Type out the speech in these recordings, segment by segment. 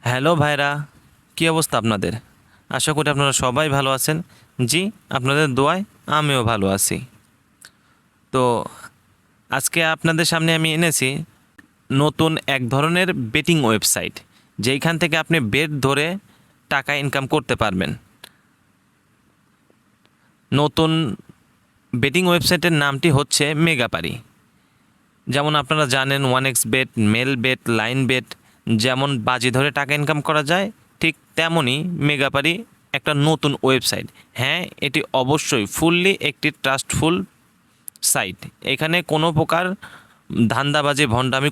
Hello ভাইরা, কী অবস্থা আপনাদের? আশা করি আপনারা সবাই ভালো আছেন। জি, আপনাদের দোয়ায় আমিও ভালো আছি। তো আজকে আপনাদের সামনে আমি এনেছি নতুন এক ধরনের বেটিং ওয়েবসাইট, যেইখান থেকে আপনি বেট ধরে টাকা ইনকাম করতে পারবেন। নতুন বেটিং ওয়েবসাইটের নামটি হচ্ছে মেগাপারি। যেমন আপনারা জানেন, one X bet, Melbet, line bet, যেমন বাজি ধরে টাকা ইনকাম করা যায়, ঠিক তেমনই মেগাপারি একটা নতুন ওয়েবসাইট। হ্যাঁ, এটি অবশ্যই ফুললি একটি ট্রাস্টফুল সাইট। এখানে কোনো প্রকার ধান্দাবাজি ভণ্ডামি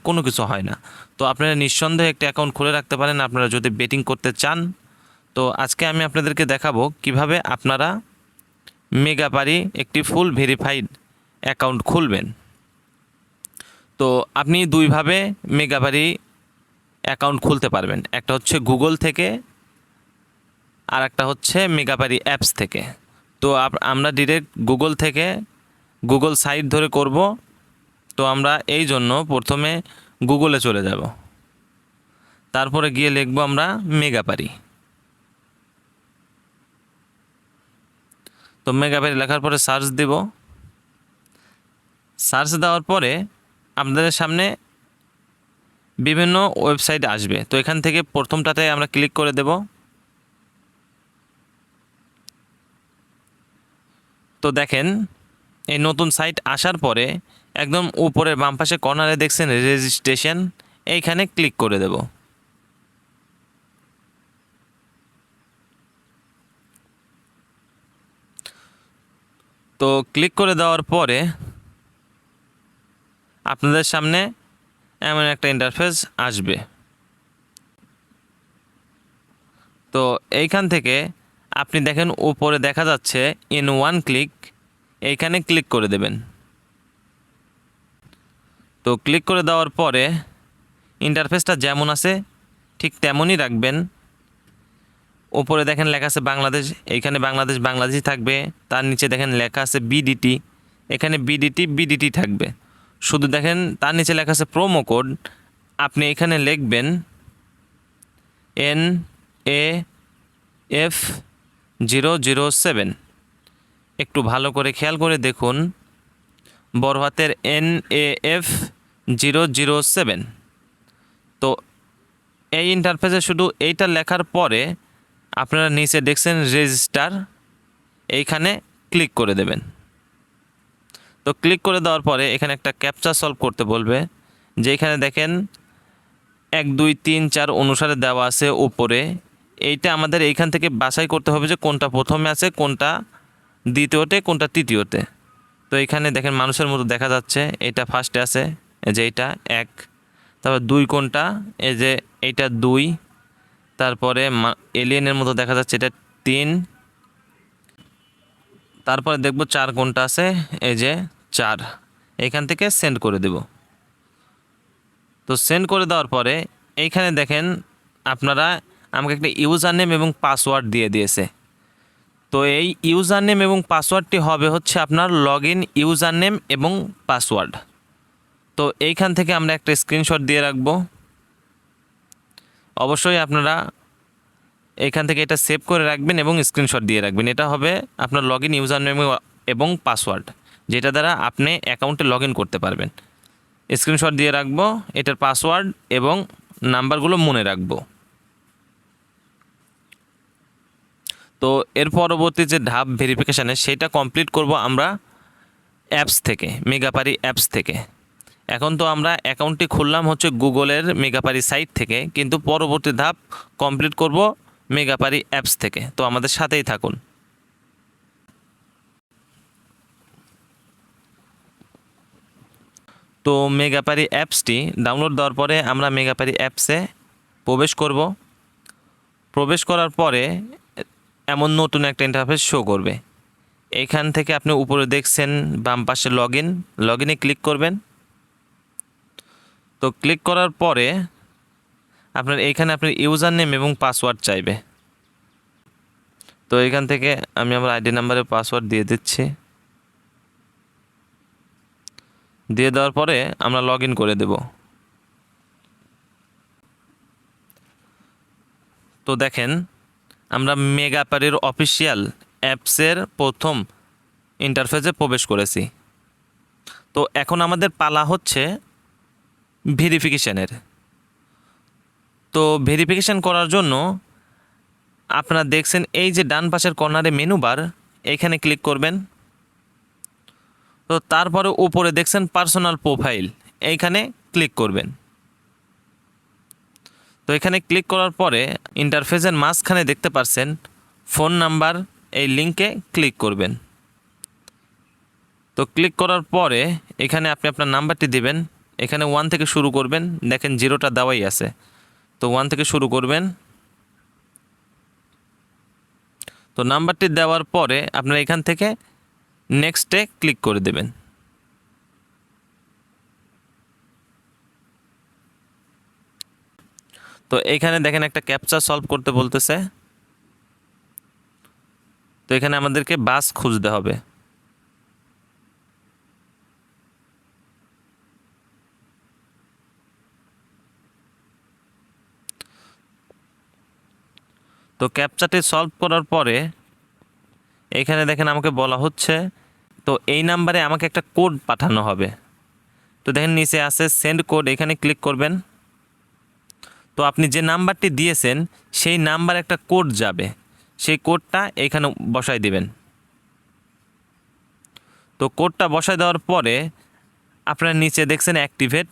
কোনো কিছু হয় না। তো আপনারা নিঃসন্দেহে একটি অ্যাকাউন্ট খুলে রাখতে পারেন আপনারা যদি বেটিং করতে চান। তো আজকে আমি আপনাদেরকে দেখাবো কিভাবে আপনারা মেগাপারি একটি ফুল ভেরিফাইড অ্যাকাউন্ট খুলবেন। তো আপনি দুইভাবে মেগাপারি অ্যাকাউন্ট খুলতে পারবেন, একটা হচ্ছে গুগল থেকে আর একটা হচ্ছে মেগাপারি অ্যাপস থেকে। তো আমরা ডিরেক্ট গুগল থেকে গুগল সাইট ধরে করব। তো আমরা এই জন্য প্রথমে গুগলে চলে যাব, তারপরে গিয়ে লিখব আমরা মেগাপারি। তো মেগাপারি লেখার পরে সার্চ দেব। সার্চ দেওয়ার পরে আপনাদের সামনে বিভিন্ন ওয়েবসাইট আসবে। তো এখান থেকে প্রথমটাতে আমরা ক্লিক করে দেব। তো দেখেন, এই নতুন সাইট আসার পরে একদম উপরের বাম পাশে কর্নারে দেখছেন রেজিস্ট্রেশন, এইখানে ক্লিক করে দেব। তো ক্লিক করে দেওয়ার পরে আপনাদের সামনে এমন একটা ইন্টারফেস আসবে। তো এইখান থেকে আপনি দেখেন উপরে দেখা যাচ্ছে ইন ওয়ান ক্লিক, এইখানে ক্লিক করে দেবেন। তো ক্লিক করে দেওয়ার পরে ইন্টারফেসটা যেমন আছে ঠিক তেমনই রাখবেন। উপরে দেখেন লেখা আছে বাংলাদেশ, এইখানে বাংলাদেশই থাকবে। তার নিচে দেখেন লেখা আছে বিডিটি, এখানে বিডিটি থাকবে। শুধু দেখেন তার নিচে লেখা আছে প্রোমো কোড, আপনি এখানে লিখবেন NAF007। একটু ভালো করে খেয়াল করে দেখুন, বড় হাতের NAF007। তো এই ইন্টারফেসে শুধু এইটা লেখার পরে আপনারা নিচে দেখছেন রেজিস্টার, এইখানে ক্লিক করে দেবেন। তো ক্লিক করে দেওয়ার পরে এখানে একটা ক্যাপচা সলভ করতে বলবে, যেখানে দেখেন 1 2 3 4 অনুসারে দেওয়া আছে উপরে। এইটা আমাদের এইখান থেকে বাছাই করতে হবে যে কোনটা প্রথমে আছে, কোনটা দ্বিতীয়তে, কোনটা তৃতীয়তে। তো এইখানে দেখেন মানুষের মতো দেখা যাচ্ছে, এটা ফার্স্টে আছে, এই যে এইটা 1। তারপর 2 কোনটা, এই যে এইটা 2। তারপরে এলিয়েনের মতো দেখা যাচ্ছে, এটা 3। তারপরে দেখব 4 কোনটা আছে, এই যে 4। এইখান থেকে সেন্ড করে দেব। তো সেন্ড করে দেওয়ার পরে এইখানে দেখেন আপনারা আমাকে একটা ইউজার নেম এবং পাসওয়ার্ড দিয়ে দিয়েছে। তো এই ইউজার নেম এবং পাসওয়ার্ডটি হবে হচ্ছে আপনার লগ ইন ইউজার নেম এবং পাসওয়ার্ড। তো এইখান থেকে আমরা একটা স্ক্রিনশট দিয়ে রাখবো। অবশ্যই আপনারা এইখান থেকে এটা সেভ করে রাখবেন এবং স্ক্রিনশট দিয়ে রাখবেন। এটা হবে আপনার লগ ইন ইউজার নেম এবং পাসওয়ার্ড, যেটা দ্বারা আপনি অ্যাকাউন্টে লগ ইন করতে পারবেন। স্ক্রিনশট দিয়ে রাখবো, এটার পাসওয়ার্ড এবং নাম্বারগুলো মনে রাখবো। তো এর পরবর্তী যে ধাপ ভেরিফিকেশানে, সেটা কমপ্লিট করব আমরা অ্যাপস থেকে, মেগাপারি অ্যাপস থেকে। এখন তো আমরা অ্যাকাউন্টটি খুললাম হচ্ছে গুগলের মেগাপারি সাইট থেকে, কিন্তু পরবর্তী ধাপ কমপ্লিট করব মেগাপারি অ্যাপস থেকে। তো আমাদের সাথেই থাকুন। তো মেগাপারি অ্যাপসটি ডাউনলোড দেওয়ার পরে আমরা মেগাপারি অ্যাপসে প্রবেশ করব। প্রবেশ করার পরে এমন নতুন একটা ইন্টারফেস শো করবে। এইখান থেকে আপনি উপরে দেখছেন বাম পাশে লগ ইনে ক্লিক করবেন। তো ক্লিক করার পরে আপনার এইখানে আপনার ইউজার নেম এবং পাসওয়ার্ড চাইবে। তো এইখান থেকে আমি আমার আইডি নাম্বারে পাসওয়ার্ড দিয়ে দিচ্ছি। দিয়ে দেওয়ার পরে আমরা লগ ইন করে দেব। তো দেখেন আমরা মেগাপারির অফিসিয়াল অ্যাপসের প্রথম ইন্টারফেসে প্রবেশ করেছি। তো এখন আমাদের পালা হচ্ছে ভেরিফিকেশানের। তো ভেরিফিকেশান করার জন্য আপনারা দেখছেন এই যে ডান পাশের কর্নারে মেনু বার, এইখানে ক্লিক করবেন। তো তারপরে উপরে দেখছেন পার্সোনাল প্রোফাইল, এইখানে ক্লিক করবেন। তো এখানে ক্লিক করার পরে ইন্টারফেসের মাঝখানে দেখতে পাচ্ছেন ফোন নাম্বার, এই লিঙ্কে ক্লিক করবেন। তো ক্লিক করার পরে এখানে আপনি আপনার নাম্বারটি দিবেন। এখানে 1 থেকে শুরু করবেন, দেখেন 0টা দেওয়াই আছে, তো 1 থেকে শুরু করবেন। তো নাম্বারটি দেওয়ার পরে আপনারা এখান থেকে নেক্সটে ক্লিক করে দেবেন। তো এখানে দেখেন একটা ক্যাপচা সলভ করতে বলতেছে। তো এখানে আমাদেরকে বাস খুঁজতে হবে। তো ক্যাপচাটি সলভ করার পরে এখানে দেখেন আমাকে বলা হচ্ছে তো এই নাম্বারে আমাকে একটা কোড পাঠানো হবে। তো দেখেন নিচে আছে সেন্ড কোড, এখানে ক্লিক করবেন। তো আপনি যে নাম্বারটি দিয়েছেন সেই নাম্বার একটা কোড যাবে, সেই কোডটা এখানে বসায় দিবেন। তো কোডটা বসায় দেওয়ার পরে আপনারা নিচে দেখছেন অ্যাক্টিভেট,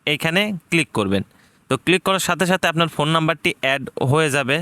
এইখানে ক্লিক করবেন। তো ক্লিক করার সাথে সাথে আপনার ফোন নাম্বারটি অ্যাড হয়ে যাবে।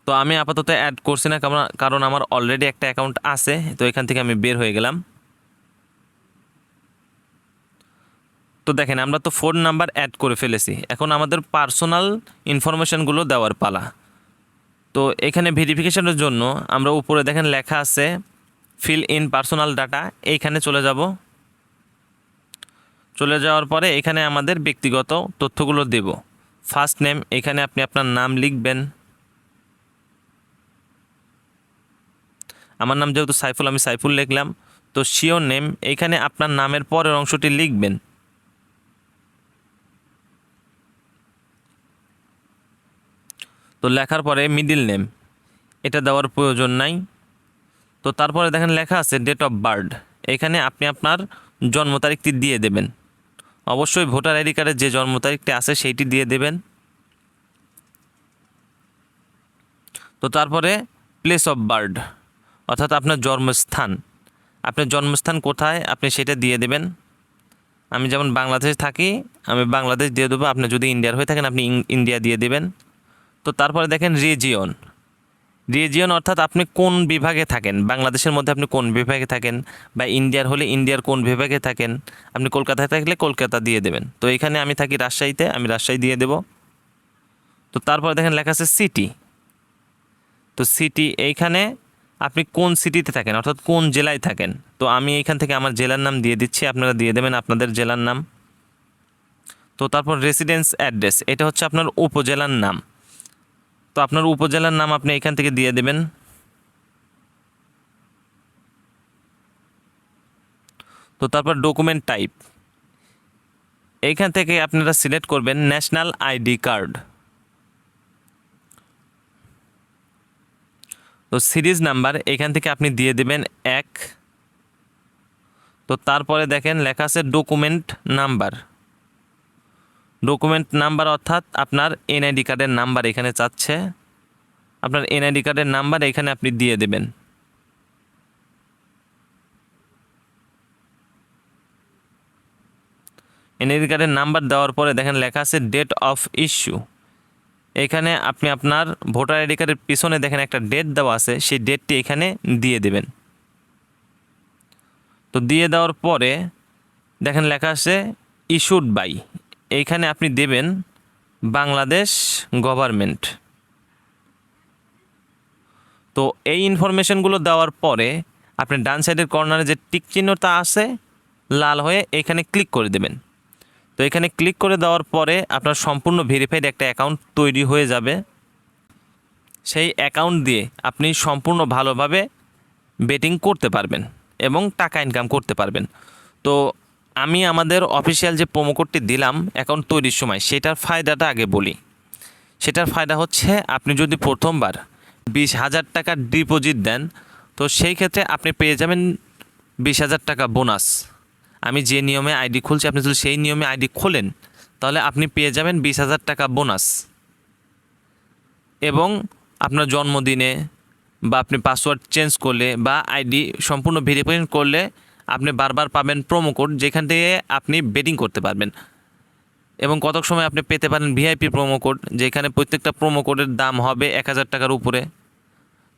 তো আমি আপাতত অ্যাড করছি না, কারণ আমার অলরেডি একটা অ্যাকাউন্ট আছে। তো এখান থেকে আমি বের হয়ে গেলাম। তো দেখেন আমরা তো ফোন নাম্বার অ্যাড করে ফেলেছি, এখন আমাদের পার্সোনাল ইনফরমেশানগুলো দেওয়ার পালা। তো এখানে ভেরিফিকেশনের জন্য আমরা উপরে দেখেন লেখা আছে ফিল ইন পার্সোনাল ডাটা, এইখানে চলে যাব। চলে যাওয়ার পরে এখানে আমাদের ব্যক্তিগত তথ্যগুলো দেব। ফার্স্ট নেম, এখানে আপনি আপনার নাম লিখবেন। আমার নাম যেহেতু সাইফুল, আমি সাইফুল লিখলাম। তো শিওর নেম, এইখানে আপনার নামের পরের অংশটি লিখবেন। তো লেখার পরে মিডিল নেম, এটা দেওয়ার প্রয়োজন নাই। তো তারপরে দেখেন লেখা আছে ডেট অফ বার্থ, এখানে আপনি আপনার জন্ম তারিখটি দিয়ে দেবেন। অবশ্যই ভোটার আইডি কার্ডের যে জন্ম তারিখটি আছে সেইটি দিয়ে দেবেন। তো তারপরে প্লেস অফ বার্থ, অর্থাৎ আপনার জন্মস্থান, আপনার জন্মস্থান কোথায় আপনি সেটা দিয়ে দেবেন। আমি যেমন বাংলাদেশে থাকি, আমি বাংলাদেশ দিয়ে দেবো। আপনি যদি ইন্ডিয়ার হয়ে থাকেন আপনি ইন্ডিয়া দিয়ে দেবেন। তো তারপরে দেখেন রিজিয়ন, রিজিয়ন অর্থাৎ আপনি কোন বিভাগে থাকেন, বাংলাদেশের মধ্যে আপনি কোন বিভাগে থাকেন, বা ইন্ডিয়ার হলে ইন্ডিয়ার কোন বিভাগে থাকেন। আপনি কলকাতায় থাকলে কলকাতা দিয়ে দেবেন। তো এখানে আমি থাকি রাজশাহীতে, আমি রাজশাহী দিয়ে দেব। তো তারপরে দেখেন লেখা আছে সিটি, তো সিটি এইখানে আপনি কোন সিটিতে থাকেন, অর্থাৎ কোন জেলায় থাকেন। তো আমি এইখান থেকে আমার জেলার নাম দিয়ে দিচ্ছি, আপনারা দিয়ে দেবেন আপনাদের জেলার নাম। তো তারপর রেসিডেন্স অ্যাড্রেস, এটা হচ্ছে আপনার উপজেলার নাম। তো আপনার উপজেলার নাম আপনি এখান থেকে দিয়ে দেবেন। তো তারপর ডকুমেন্ট টাইপ, এইখান থেকে আপনারা সিলেক্ট করবেন ন্যাশনাল আইডি কার্ড। তো সিরিজ নাম্বার এখান থেকে আপনি দিয়ে দেবেন 1। তো তারপরে দেখেন লেখা আছে ডকুমেন্ট নাম্বার, ডকুমেন্ট নাম্বার অর্থাৎ আপনার এনআইডি কার্ডের নাম্বার এখানে চাচ্ছে। আপনার এনআইডি কার্ডের নাম্বার এখানে আপনি দিয়ে দেবেন। এনআইডি কার্ডের নাম্বার দেওয়ার পরে দেখেন লেখা আছে ডেট অফ ইস্যু, এখানে আপনি আপনার ভোটার আইডি কার্ডের পিছনে দেখেন একটা ডেট দেওয়া আছে, সেই ডেটটি এখানে দিয়ে দেবেন। তো দিয়ে দেওয়ার পরে দেখেন লেখা আছে ইস্যুড বাই, এইখানে আপনি দেবেন বাংলাদেশ গভর্নমেন্ট। তো এই ইনফরমেশনগুলো দেওয়ার পরে আপনি ডান সাইডের কর্নারে যে টিক চিহ্নটা আছে লাল হয়ে এখানে ক্লিক করে দেবেন। তো এখানে ক্লিক করে দেওয়ার পরে আপনার সম্পূর্ণ ভেরিফাইড একটা অ্যাকাউন্ট তৈরি হয়ে যাবে। সেই অ্যাকাউন্ট দিয়ে আপনি সম্পূর্ণ ভালোভাবে বেটিং করতে পারবেন এবং টাকা ইনকাম করতে পারবেন। তো আমি আমাদের অফিসিয়াল যে প্রোমো কোডটি দিলাম অ্যাকাউন্ট তৈরির সময়, সেটার ফায়দাটা আগে বলি। সেটার ফায়দা হচ্ছে আপনি যদি প্রথমবার 20,000 টাকা ডিপোজিট দেন, তো সেই ক্ষেত্রে আপনি পেয়ে যাবেন 20,000 টাকা বোনাস। আমি যে নিয়মে আইডি খুলছি, আপনি যদি সেই নিয়মে আইডি খোলেন তাহলে আপনি পেয়ে যাবেন 20,000 টাকা বোনাস। এবং আপনার জন্মদিনে বা আপনি পাসওয়ার্ড চেঞ্জ করলে বা আইডি সম্পূর্ণ ভেরিফিকেশন করলে আপনি বারবার পাবেন প্রোমো কোড, যেখান থেকে আপনি বেটিং করতে পারবেন। এবং কতক সময় আপনি পেতে পারেন ভিআইপি প্রোমো কোড, যেখানে প্রত্যেকটা প্রোমো কোডের দাম হবে 1,000 টাকার উপরে।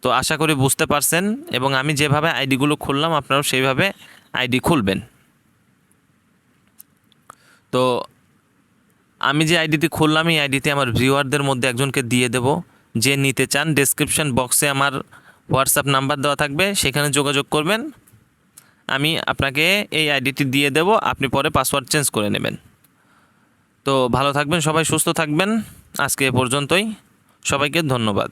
তো আশা করি বুঝতে পারছেন, এবং আমি যেভাবে আইডিগুলো খুললাম আপনারাও সেইভাবে আইডি খুলবেন। তো আমি যে আইডিটি খুললাম এই আইডিতে আমার ভিউয়ারদের মধ্যে একজনকে দিয়ে দেব, যে নিতে চান ডেসক্রিপশন বক্সে আমার হোয়াটসঅ্যাপ নাম্বার দেওয়া থাকবে, সেখানে যোগাযোগ করবেন। আমি আপনাকে এই আইডিটি দিয়ে দেব, আপনি পরে পাসওয়ার্ড চেঞ্জ করে নেবেন। তো ভালো থাকবেন সবাই, সুস্থ থাকবেন। আজকে এ পর্যন্তই, সবাইকে ধন্যবাদ।